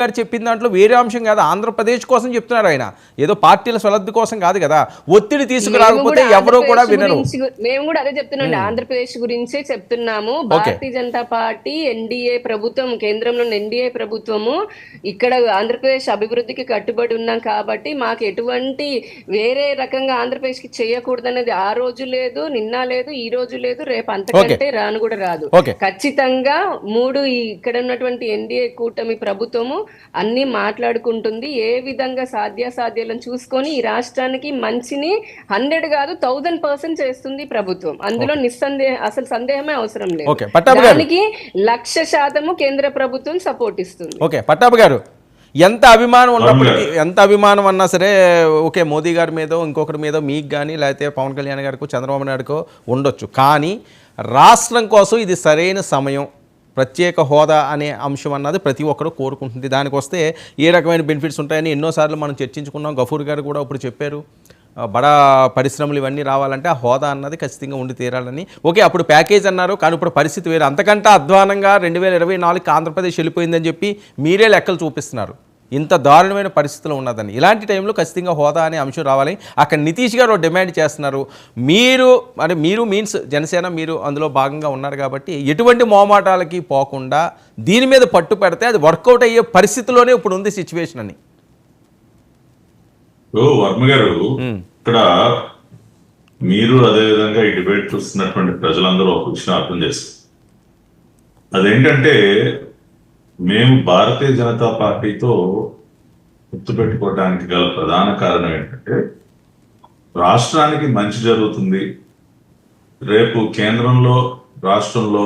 గారు చెప్పిన దాంట్లో వేరే అంశం కాదు, ఆంధ్రప్రదేశ్ కోసం చెప్తున్నారు ఆయన, ఏదో పార్టీల స్వలబ్ధి కోసం కాదు కదా. ఒత్తిడి తీసుకురాకపోతే ఎవరో కూడా వినరు. మేము కూడా అదే చెప్తున్నాం, ఆంధ్రప్రదేశ్ గురించే చెప్తున్నాము. భారతీయ జనతా పార్టీ ఎన్డీఏ ప్రభుత్వం, కేంద్రంలో ఎన్డీఏ ప్రభుత్వము, ఇక్కడ ఆంధ్రప్రదేశ్ అభివృద్ధికి కట్టుబడి ఉన్నాం కాబట్టి మాకు ఎటువంటి వేరే రకంగా ఆంధ్రప్రదేశ్ కి చేయకూడదనేది ఆ రోజు లేదు, నిన్న లేదు, ఈ రోజు లేదు, రేపు అంతకంటే రాను కూడా రాదు. ఖచ్చితంగా ఇక్కడ ఉన్నటువంటి ఎన్డీఏ కూటమి ప్రభుత్వము అన్ని మాట్లాడుకుంటుంది. ఏ విధంగా సాధ్యాసాధ్యాలను చూసుకొని ఈ రాష్ట్రానికి మంచిని 100 కాదు 1000% చేస్తుంది ప్రభుత్వం. అందులో అసలు సందేహమే అవసరం లేదు. దానికి 100% కేంద్ర ప్రభుత్వం సపోర్ట్ ఇస్తుంది. ఓకే పట్టాభి గారు, ఎంత అభిమానం ఉన్నప్పటికీ, ఎంత అభిమానం అన్నా సరే, ఓకే మోదీ గారి మీదో ఇంకొకరి మీదో మీకు కానీ లేకపోతే పవన్ కళ్యాణ్ గారికో చంద్రబాబు నాయుడుకో ఉండొచ్చు, కానీ రాష్ట్రం కోసం ఇది సరైన సమయం, ప్రత్యేక హోదా అనే అంశం అన్నది ప్రతి ఒక్కరు కోరుకుంటుంది. దానికి వస్తే ఏ రకమైన బెనిఫిట్స్ ఉంటాయని ఎన్నోసార్లు మనం చర్చించుకున్నాం. గఫూర్ గారు కూడా ఇప్పుడు చెప్పారు, బడా పరిశ్రమలు ఇవన్నీ రావాలంటే ఆ హోదా అన్నది ఖచ్చితంగా ఉండి తీరాలని. ఓకే అప్పుడు ప్యాకేజ్ అన్నారు, కానీ ఇప్పుడు పరిస్థితి వేరు. అంతకంటే అధ్వానంగా 2024కి ఆంధ్రప్రదేశ్ వెళ్ళిపోయిందని చెప్పి మీరే లెక్కలు చూపిస్తున్నారు. ఇంత దారుణమైన పరిస్థితులు ఉన్నదని. ఇలాంటి టైంలో ఖచ్చితంగా హోదా అనే అంశం రావాలి. అక్కడ నితీష్ గారు డిమాండ్ చేస్తున్నారు. మీరు మీన్స్ జనసేన, మీరు అందులో భాగంగా ఉన్నారు కాబట్టి ఎటువంటి మోమాటాలకి పోకుండా దీని మీద పట్టు పెడితే అది వర్కౌట్ అయ్యే పరిస్థితిలోనే ఇప్పుడు ఉంది సిచ్యువేషన్ అని. వర్మ గారు, ఇక్కడ మీరు అదేవిధంగా ఈ డిబేట్ చూస్తున్నటువంటి ప్రజలందరూ ఒక విషయం అర్థం చేస్తారు. అదేంటంటే మేము భారతీయ జనతా పార్టీతో గుర్తుపెట్టుకోవడానికి గల ప్రధాన కారణం ఏంటంటే రాష్ట్రానికి మంచి జరుగుతుంది, రేపు కేంద్రంలో రాష్ట్రంలో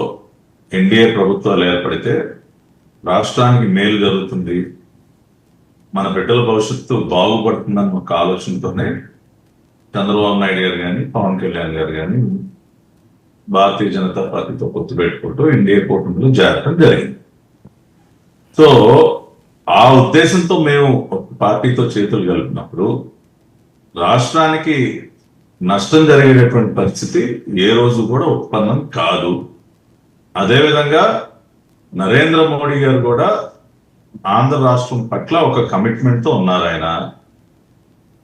ఎన్డీఏ ప్రభుత్వాలు ఏర్పడితే రాష్ట్రానికి మేలు జరుగుతుంది, మన బిడ్డల భవిష్యత్తు బాగుపడుతుందన్న ఒక ఆలోచనతోనే చంద్రబాబు నాయుడు గారు కానీ పవన్ కళ్యాణ్ గారు కానీ భారతీయ జనతా పార్టీతో పొత్తు పెట్టుకుంటూ ఎన్డీఏ కూటమిలో చేరడం జరిగింది. సో ఆ ఉద్దేశంతో మేము పార్టీతో చేతులు కలిపినప్పుడు రాష్ట్రానికి నష్టం జరిగేటటువంటి పరిస్థితి ఏ రోజు కూడా ఉత్పన్నం కాదు. అదేవిధంగా నరేంద్ర మోడీ గారు కూడా ఆంధ్ర రాష్ట్రం పట్ల ఒక కమిట్మెంట్ తో ఉన్నారు.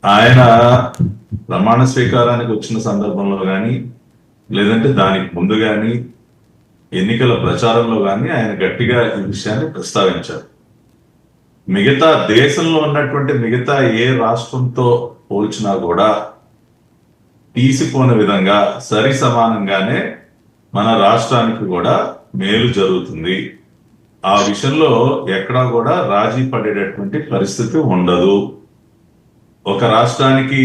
ఆయన ప్రమాణ స్వీకారానికి వచ్చిన సందర్భంలో కానీ లేదంటే దానికి ముందు కానీ ఎన్నికల ప్రచారంలో కానీ ఆయన గట్టిగా ఈ విషయాన్ని ప్రస్తావించారు. మిగతా దేశంలో ఉన్నటువంటి మిగతా ఏ రాష్ట్రంతో పోల్చినా కూడా తీసిపోని విధంగా సరి సమానంగానే మన రాష్ట్రానికి కూడా మేలు జరుగుతుంది. ఆ విషయంలో ఎక్కడా కూడా రాజీ పడేటటువంటి పరిస్థితి ఉండదు. ఒక రాష్ట్రానికి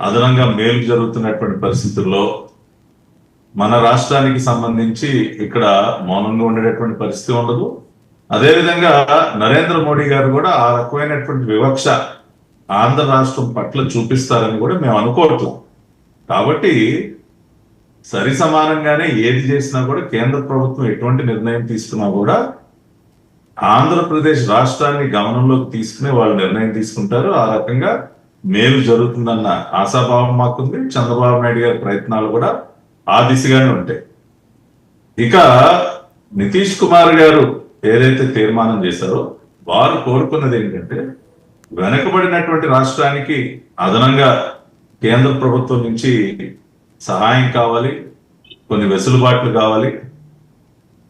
అదనంగా మేలు జరుగుతున్నటువంటి పరిస్థితుల్లో మన రాష్ట్రానికి సంబంధించి ఇక్కడ మౌనంగా ఉండేటటువంటి పరిస్థితి ఉండదు. అదేవిధంగా నరేంద్ర మోడీ గారు కూడా ఆ రకమైనటువంటి వివక్ష ఆంధ్ర రాష్ట్రం పట్ల చూపిస్తారని కూడా మేము అనుకోవట్లేదు. కాబట్టి సరి సమానంగానే ఏది చేసినా కూడా కేంద్ర ప్రభుత్వం ఎటువంటి నిర్ణయం తీసుకున్నా కూడా ఆంధ్రప్రదేశ్ రాష్ట్రాన్ని గమనంలోకి తీసుకునే వాళ్ళు నిర్ణయం తీసుకుంటారు. ఆ రకంగా మేలు జరుగుతుందన్న ఆశాభావం మాకుంది. చంద్రబాబు నాయుడు గారి ప్రయత్నాలు కూడా ఆ దిశగానే ఉంటాయి. ఇక నితీష్ కుమార్ గారు ఏదైతే తీర్మానం చేశారో వారు కోరుకున్నది ఏంటంటే వెనకబడినటువంటి రాష్ట్రానికి అదనంగా కేంద్ర ప్రభుత్వం నుంచి సహాయం కావాలి, కొన్ని వెసులుబాట్లు కావాలి.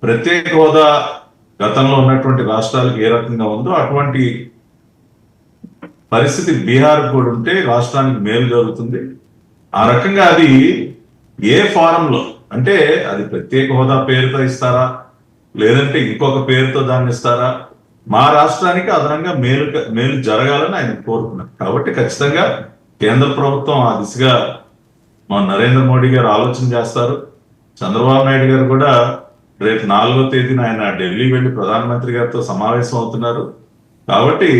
ప్రత్యేక హోదా గతంలో ఉన్నటువంటి రాష్ట్రాలకు ఏ రకంగా ఉందో అటువంటి పరిస్థితి బీహార్ కూడా ఉంటే రాష్ట్రానికి మేలు జరుగుతుంది. ఆ రకంగా అది ఏ ఫారంలో అంటే అది ప్రత్యేక హోదా పేరుతో ఇస్తారా లేదంటే ఇంకొక పేరుతో దాన్ని ఇస్తారా, మా రాష్ట్రానికి అదనంగా మేలు జరగాలని ఆయన కోరుకున్నారు. కాబట్టి ఖచ్చితంగా కేంద్ర ప్రభుత్వం ఆ దిశగా మన నరేంద్ర మోడీ గారు ఆలోచన చేస్తారు. చంద్రబాబు నాయుడు గారు కూడా రేపు 4వ తేదీన ఆయన ఢిల్లీ వెళ్లి ప్రధానమంత్రి గారితో సమావేశం అవుతున్నారు. కాబట్టి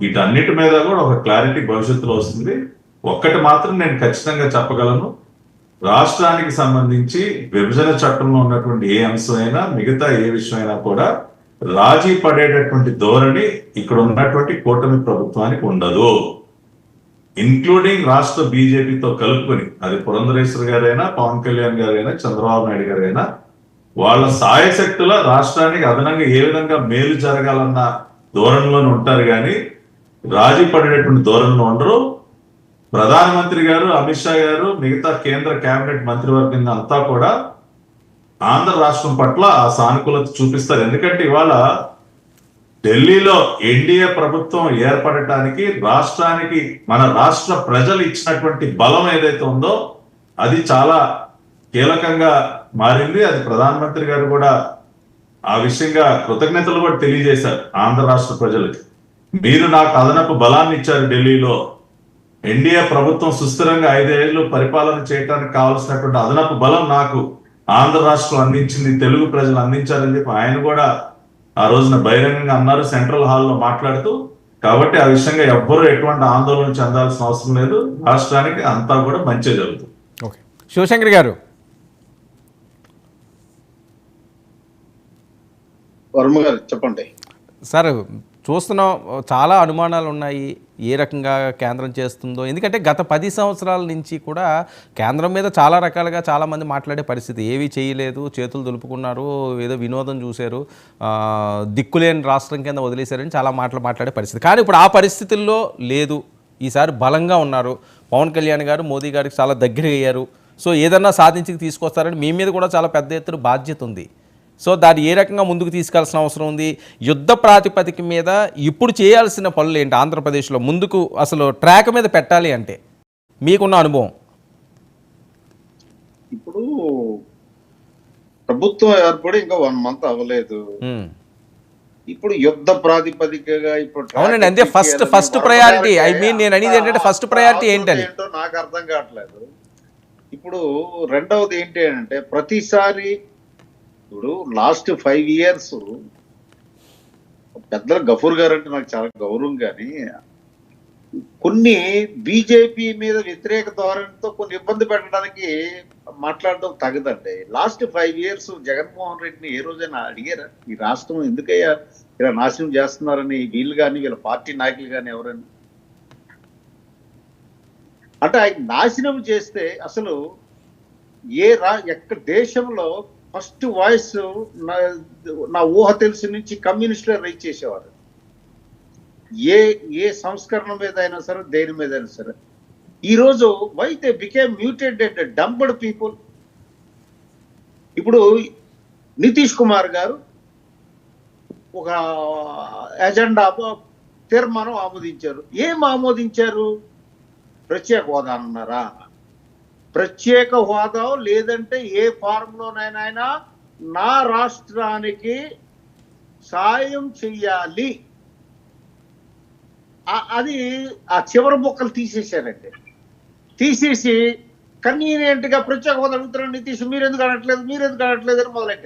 వీటన్నిటి మీద కూడా ఒక క్లారిటీ భవిష్యత్తులో వస్తుంది. ఒక్కటి మాత్రం నేను ఖచ్చితంగా చెప్పగలను, రాష్ట్రానికి సంబంధించి విభజన చట్టంలో ఉన్నటువంటి ఏ అంశమైనా మిగతా ఏ విషయమైనా కూడా రాజీ పడేటటువంటి ధోరణి ఇక్కడ ఉన్నటువంటి కూటమి ప్రభుత్వానికి ఉండదు. ఇన్క్లూడింగ్ రాష్ట్ర బీజేపీతో కలుపుకొని, అది పురంధరేశ్వర్ గారైనా పవన్ కళ్యాణ్ గారైనా చంద్రబాబు నాయుడు గారైనా వాళ్ళ సాయశక్తుల రాష్ట్రానికి అదనంగా ఏ విధంగా మేలు జరగాలన్న ధోరణిలోనే ఉంటారు కానీ రాజీ పడేటటువంటి ధోరణిలో ఉండరు. ప్రధానమంత్రి గారు, అమిత్ షా గారు, మిగతా కేంద్ర కేబినెట్ మంత్రివర్గం అంతా కూడా ఆంధ్ర రాష్ట్రం పట్ల ఆ సానుకూలత చూపిస్తారు. ఎందుకంటే ఇవాళ ఢిల్లీలో ఎన్డీఏ ప్రభుత్వం ఏర్పడటానికి రాష్ట్రానికి మన రాష్ట్ర ప్రజలు ఇచ్చినటువంటి బలం ఏదైతే ఉందో అది చాలా కీలకంగా మారింది. అది ప్రధానమంత్రి గారు కూడా ఆ విషయంగా కృతజ్ఞతలు కూడా తెలియజేశారు ఆంధ్ర రాష్ట్ర ప్రజలకి. మీరు నాకు అదనపు బలాన్ని ఇచ్చారు ఢిల్లీలో, ఎన్డీఏ ప్రభుత్వం సుస్థిరంగా 5 ఏళ్లు పరిపాలన చేయడానికి కావాల్సినటువంటి అదనపు బలం నాకు ఆంధ్ర రాష్ట్రం అందించింది, తెలుగు ప్రజలు అందించారని చెప్పి ఆయన కూడా ఆ రోజున బహిరంగంగా అన్నారు సెంట్రల్ హాల్లో మాట్లాడుతూ. కాబట్టి ఆ విషయంగా ఎవ్వరూ ఎటువంటి ఆందోళన చెందాల్సిన అవసరం లేదు. రాష్ట్రానికి అంతా కూడా మంచి జరుగుతుంది. ఓకే, శివశంకర్ గారు. వర్మ గారు చెప్పండి. సార్, చూస్తున్నాం చాలా అనుమానాలు ఉన్నాయి ఏ రకంగా కేంద్రం చేస్తుందో. ఎందుకంటే గత 10 సంవత్సరాల నుంచి కూడా కేంద్రం మీద చాలా రకాలుగా చాలామంది మాట్లాడే పరిస్థితి. ఏవి చేయలేదు, చేతులు దులుపుకున్నారు, ఏదో వినోదం చూశారు, దిక్కులేని రాష్ట్రం కింద వదిలేశారని చాలా మాట్లాడే పరిస్థితి. కానీ ఇప్పుడు ఆ పరిస్థితుల్లో లేదు. ఈసారి బలంగా ఉన్నారు. పవన్ కళ్యాణ్ గారు మోదీ గారికి చాలా దగ్గర అయ్యారు. సో ఏదన్నా సాధించి తీసుకొస్తారని మీ మీద కూడా చాలా పెద్ద ఎత్తున బాధ్యత ఉంది. సో దాన్ని ఏ రకంగా ముందుకు తీసుకెళ్లాల్సిన అవసరం ఉంది? యుద్ధ ప్రాతిపదిక మీద ఇప్పుడు చేయాల్సిన పనులు ఏంటి? ఆంధ్రప్రదేశ్లో ముందుకు అసలు ట్రాక్ మీద పెట్టాలి అంటే మీకున్న అనుభవం. ఇప్పుడు ప్రభుత్వం ఏర్పడి ఇంకా 1 month అవ్వలేదు. ఇప్పుడు యుద్ధ ప్రాతిపదికగా ఇప్పుడు అవునండి, అంతే ఫస్ట్ ప్రయారిటీ. నేను అనేది ఏంటంటే ఫస్ట్ ప్రయారిటీ ఏంటని ఏంటో నాకు అర్థం కావట్లేదు. ఇప్పుడు రెండవది ఏంటి అంటే ప్రతిసారి ఇప్పుడు లాస్ట్ 5 years పెద్దల గఫూర్ గారు అంటే నాకు చాలా గౌరవం, కానీ కొన్ని బీజేపీ మీద వ్యతిరేక ధోరణితో కొన్ని ఇబ్బంది పెట్టడానికి మాట్లాడడం తగదండి. లాస్ట్ 5 years జగన్మోహన్ రెడ్డిని ఏ రోజైనా అడిగారా ఈ రాష్ట్రం ఎందుకయ్యా ఇలా నాశనం చేస్తున్నారని? వీళ్ళు కానీ వీళ్ళ పార్టీ నాయకులు కానీ ఎవరైనా అంటే ఆయన నాశనం చేస్తే అసలు ఎక్కడ దేశంలో ఫస్ట్ వాయిస్ నా ఊహ తెలిసి నుంచి కమ్యూనిస్టులే రైజ్ చేసేవారు. ఏ సంస్కరణ మీద అయినా సరే, దేని మీద అయినా సరే. ఈరోజు why they became muted and dumped people. ఇప్పుడు నితీష్ కుమార్ గారు ఒక ఎజెండా తీర్మానం ఆమోదించారు. ఏం ఆమోదించారు? ప్రత్యేక హోదా అన్నారా? ప్రత్యేక హోదా లేదంటే ఏ ఫారంలోనైనా నా రాష్ట్రానికి సాయం చెయ్యాలి. అది ఆ చివరి బొక్కలు తీసేశారండి. తీసేసి కన్వీనియంట్ గా ప్రత్యేక హోదా అడుగుతున్నారు నితీష్, మీరెందుకు అనట్లేదు అని మొదలెట్టారు.